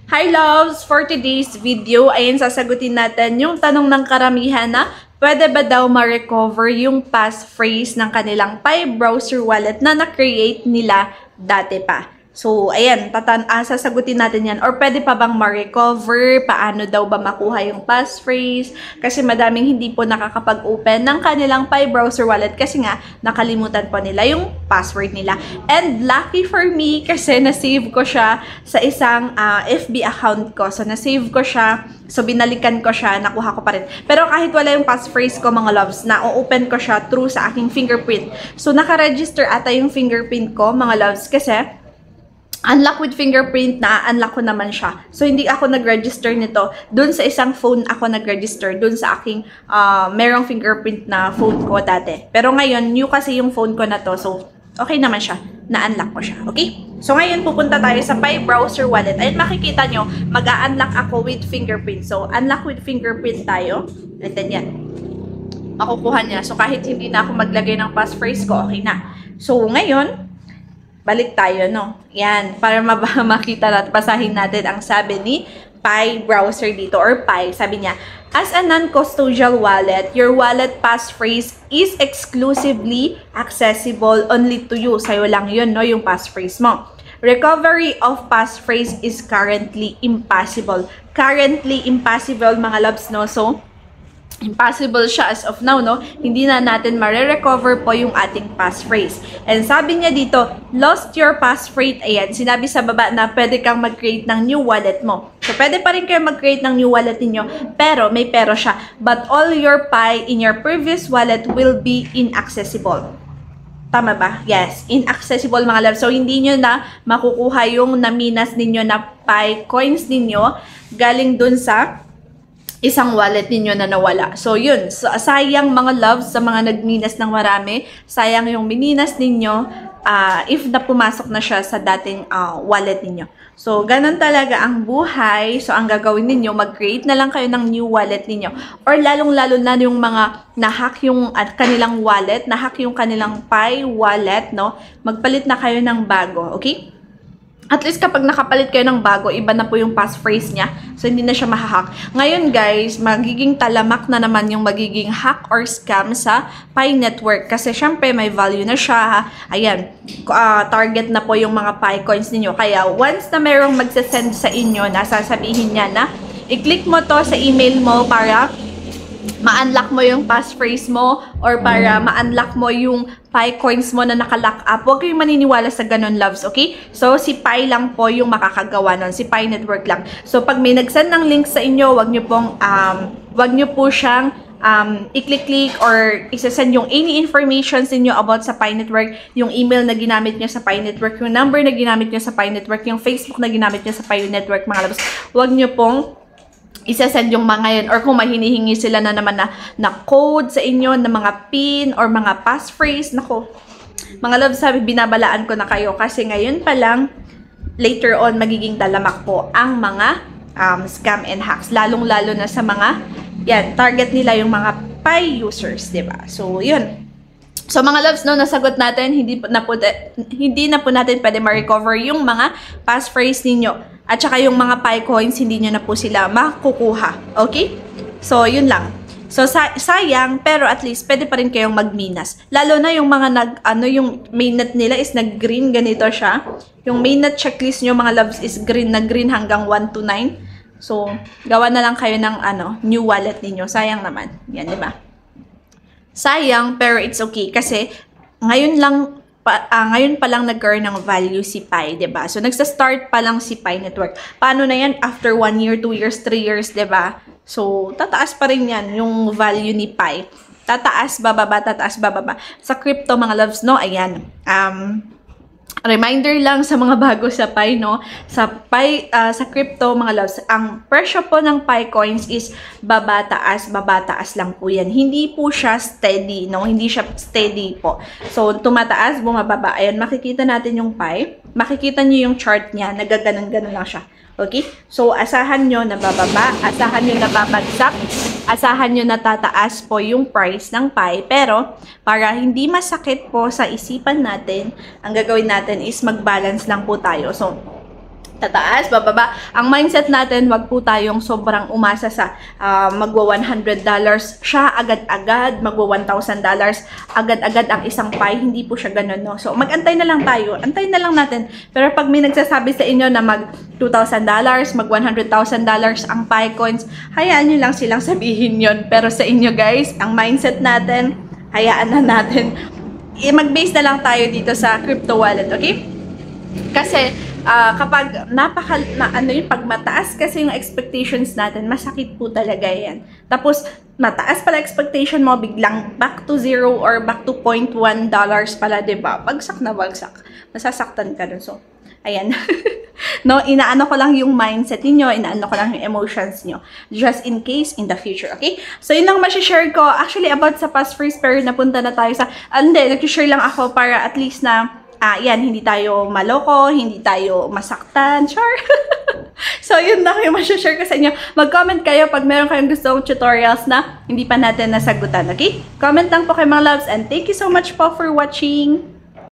Hi loves! For today's video, ayun sasagutin natin yung tanong ng karamihan na pwede ba daw ma-recover yung passphrase ng kanilang Pi browser wallet na na-create nila dati pa. So, ayan, sasagutin natin yan. Or pwede pa bang ma-recover? Paano daw ba makuha yung passphrase? Kasi madaming hindi po nakakapag-open ng kanilang Pi browser wallet kasi nga nakalimutan po nila yung password nila. And lucky for me kasi na-save ko siya sa isang FB account ko. So, na-save ko siya. So, binalikan ko siya. Nakuha ko pa rin. Pero kahit wala yung passphrase ko, mga loves, na-open ko siya through sa aking fingerprint. So, naka-register ata yung fingerprint ko, mga loves, kasi unlock with fingerprint na, unlock ko naman siya. So, hindi ako nag-register nito. Doon sa isang phone ako nag-register. Doon sa aking merong fingerprint na phone ko dati. Pero ngayon, new kasi yung phone ko na to. So, okay naman siya. Na-unlock ko siya. Okay? So, ngayon, pupunta tayo sa Pi browser wallet. Ayun, makikita nyo, mag-unlock ako with fingerprint. So, unlock with fingerprint tayo. And then, yan. Makukuha niya. So, kahit hindi na ako maglagay ng passphrase ko, okay na. So, ngayon, balik tayo, no? Yan, para makita natin, basahin natin ang sabi ni Pi browser dito, or Pi, sabi niya, as a non-custodial wallet, your wallet passphrase is exclusively accessible only to you. Sa'yo lang yun, no? Yung passphrase mo. Recovery of passphrase is currently impossible. Currently impossible, mga loves, no? So, impossible siya as of now, no? Hindi na natin ma-recover po yung ating passphrase. And sabi niya dito, lost your passphrase. Ayan, sinabi sa baba na pwede kang mag-create ng new wallet mo. So, pwede pa rin kayo mag-create ng new wallet niyo, pero may pero siya. But all your Pi in your previous wallet will be inaccessible. Tama ba? Yes, inaccessible, mga loves. So, hindi nyo na makukuha yung naminas ninyo na Pi coins ninyo galing dun sa isang wallet ninyo na nawala. So, yun. So, sayang, mga loves, sa mga nagminas ng marami. Sayang yung mininas ninyo if na pumasok na siya sa dating wallet ninyo. So, ganun talaga ang buhay. So, ang gagawin ninyo, mag-create na lang kayo ng new wallet ninyo. Or lalong-lalo na yung mga na-hack yung kanilang wallet, na-hack yung kanilang Pi wallet, no? Magpalit na kayo ng bago, okay? At least kapag nakapalit kayo ng bago, iba na po yung passphrase niya. So, hindi na siya mahahack. Ngayon, guys, magiging talamak na naman yung magiging hack or scam sa Pi network. Kasi, syempre, may value na siya. Ayan, target na po yung mga Pi coins ninyo. Kaya, once na merong magsasend sa inyo, nasasabihin niya na, i-click mo to sa email mo para ma-unlock mo yung passphrase mo or para ma-unlock mo yung Pi coins mo na naka-lock up. Huwag kayong maniniwala sa ganun, loves, okay? So, si Pi lang po yung makakagawa nun. Si Pi network lang. So, pag may nag-send ng link sa inyo, wag nyo po siyang i-click or isa-send yung any information sa inyo about sa Pi network, yung email na ginamit nyo sa Pi network, yung number na ginamit nyo sa Pi network, yung Facebook na ginamit nyo sa Pi network, mga loves. Huwag nyo pong isa-send yung mga yun, or kung may hinihingi sila na naman na code sa inyo, na mga PIN or mga passphrase, nako, mga love, sabi, binabalaan ko na kayo kasi ngayon pa lang, later on, magiging talamak po ang mga scam and hacks, lalong-lalo na sa mga, yan, target nila yung mga Pi users, diba? So, yun. So, mga loves, no, nasagot natin, hindi na po natin pwede ma-recover yung mga passphrase ninyo. At saka yung mga Pi coins, hindi nyo na po sila makukuha. Okay? So, yun lang. So, sayang, pero at least, pwede pa rin kayong magminas. Lalo na yung mga yung mainnet nila is nag-green, ganito siya. Yung mainnet checklist nyo, mga loves, is green, nag-green hanggang 1 to 9. So, gawa na lang kayo ng, new wallet ninyo. Sayang naman. Yan, di ba? Sayang, pero it's okay. Kasi, ngayon pa lang nag-earn ng value si Pi, diba? So, nagsa-start pa lang si Pi network. Paano na yan? After 1 year, 2 years, 3 years, diba? So, tataas pa rin yan yung value ni Pi. Tataas, bababa, tataas, bababa. Sa crypto, mga loves, no? Ayan. Reminder lang sa mga bago sa Pi, no? Sa crypto, mga loves, ang presyo po ng Pi coins is baba-taas lang po yan. Hindi po siya steady, no? Hindi siya steady po. So, tumataas, bumababa. Ayan, makikita natin yung Pi. Makikita nyo yung chart niya, nagaganon-ganon lang siya. Okay? So, asahan nyo na bababa, asahan nyo na babagsak, asahan nyo na tataas po yung price ng Pi. Pero, para hindi masakit po sa isipan natin, ang gagawin natin is mag-balance lang po tayo. So, tataas, bababa. Ang mindset natin, wag po tayong sobrang umasa sa magwa $100 siya agad-agad, magwa $1,000 agad-agad ang isang pie. Hindi po siya ganun, no? So, mag-antay na lang tayo. Antayin na lang natin. Pero pag may nagsasabi sa inyo na mag $2,000, mag $100,000 ang pie coins, hayaan nyo lang silang sabihin yon. Pero sa inyo, guys, ang mindset natin, hayaan na natin. Mag-base na lang tayo dito sa crypto wallet, okay? Kasi, kapag pag mataas kasi yung expectations natin, masakit po talaga yan. Tapos, mataas pala expectation mo, biglang back to zero or back to $0.1 pala, diba? Bagsak na bagsak. Masasaktan ka dun. So, ayan. No, inaano ko lang yung mindset niyo, inaano ko lang yung emotions niyo. Just in case in the future, okay? So, yun lang share ko. Actually, about sa passphrase, pero napunta na tayo sa, hindi, nag-share lang ako para at least na, yan, hindi tayo maloko, hindi tayo masaktan, sure. So, yun na yung share ko sa inyo. Mag-comment kayo pag meron kayong gustong tutorials na hindi pa natin nasagutan, okay? Comment lang po kayo mga loves, and thank you so much po for watching.